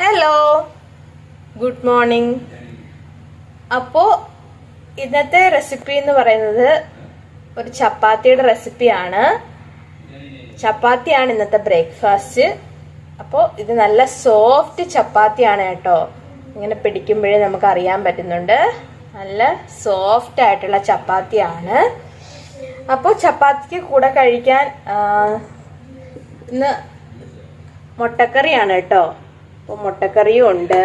Hello, good morning. അപ്പോൾ ഇന്നത്തെ recipe എന്ന് പറയുന്നത് ഒരു ചപ്പാത്തിയുടെ റെസിപ്പിയാണ്. ചപ്പാത്തിയാണ് ഇന്നത്തെ ബ്രേക്ക്ഫാസ്റ്റ്. അപ്പോൾ ഇത് നല്ല സോഫ്റ്റ് ചപ്പാത്തിയാണ് കേട്ടോ. ഇങ്ങനെ പിടിക്കുമ്പോഴേ നമുക്ക് അറിയാൻ പറ്റുന്നുണ്ട്, നല്ല സോഫ്റ്റ് ആയിട്ടുള്ള ചപ്പാത്തിയാണ്. അപ്പോൾ ചപ്പാത്തിക്ക് കൂടെ കഴിക്കാൻ ഇന്ന് മുട്ടക്കറിയാണ് കേട്ടോ. അപ്പോൾ മുട്ടക്കറിയും ഉണ്ട്.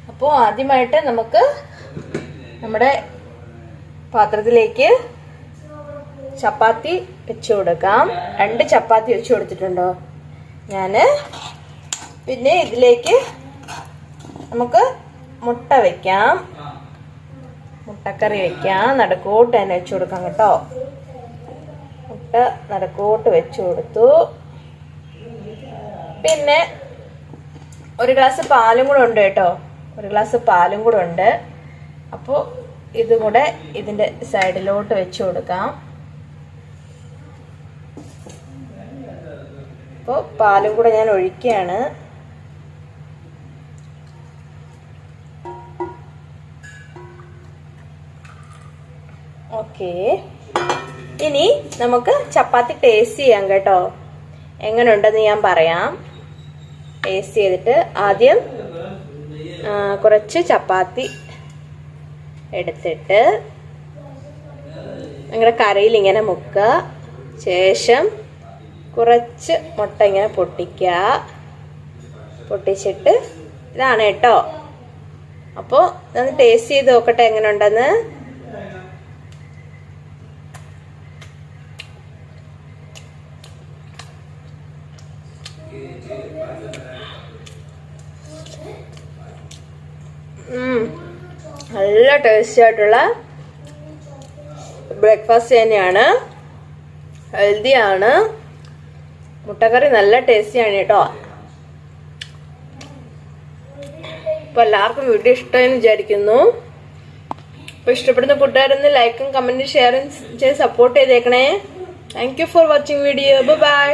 അപ്പോൾ ആദ്യമായിട്ട് നമുക്ക് നമ്മുടെ പാത്രത്തിലേക്ക് ചപ്പാത്തി വെച്ച് കൊടുക്കാം. 2 ചപ്പാത്തി വെച്ച് കൊടുത്തിട്ടുണ്ടോ ഞാൻ. പിന്നെ ഇതിലേക്ക് നമുക്ക് മുട്ട വെക്കാം, മുട്ടക്കറി വെക്കാം. നടുക്കോട്ട് തന്നെ വെച്ച് കൊടുക്കാം കേട്ടോ. മുട്ട നടുക്കോട്ട് വെച്ച് കൊടുത്തു. പിന്നെ 1 ഗ്ലാസ് പാലും കൂടെ ഉണ്ട് കേട്ടോ. 1 ഗ്ലാസ് പാലും കൂടെ ഉണ്ട്. അപ്പോൾ ഇതും കൂടെ ഇതിൻ്റെ സൈഡിലോട്ട് വെച്ച് കൊടുക്കാം. അപ്പോൾ പാലും കൂടെ ഞാൻ ഒഴിക്കുകയാണ്. ഓക്കെ, ഇനി നമുക്ക് ചപ്പാത്തി ടേസ്റ്റ് ചെയ്യാം കേട്ടോ. എങ്ങനെയുണ്ടെന്ന് ഞാൻ പറയാം. ടേസ്റ്റ് ചെയ്തിട്ട് ആദ്യം കുറച്ച് ചപ്പാത്തി എടുത്തിട്ട് നിങ്ങളുടെ കറിയിൽ ഇങ്ങനെ മുക്കുക. ശേഷം കുറച്ച് മുട്ട ഇങ്ങനെ പൊട്ടിച്ചിട്ട് ഇതാണ് കേട്ടോ. അപ്പോൾ ഒന്ന് ടേസ്റ്റ് ചെയ്ത് നോക്കട്ടെ എങ്ങനെ ഉണ്ടെന്ന്. നല്ല ടേസ്റ്റി ആയിട്ടുള്ള ബ്രേക്ക്ഫാസ്റ്റ് തന്നെയാണ്. ഹെൽത്തിയാണ്. മുട്ടക്കറി നല്ല ടേസ്റ്റിയാണ് കേട്ടോ. അപ്പോൾ എല്ലാവർക്കും വീഡിയോ ഇഷ്ടമെന്ന് വിചാരിക്കുന്നു. അപ്പോൾ ഇഷ്ടപ്പെടുന്ന കൂട്ടുകാരൊന്ന് ലൈക്കും കമൻറ്റും ഷെയറും ചെയ്ത് സപ്പോർട്ട് ചെയ്തേക്കണേ. Thank you for watching video. By.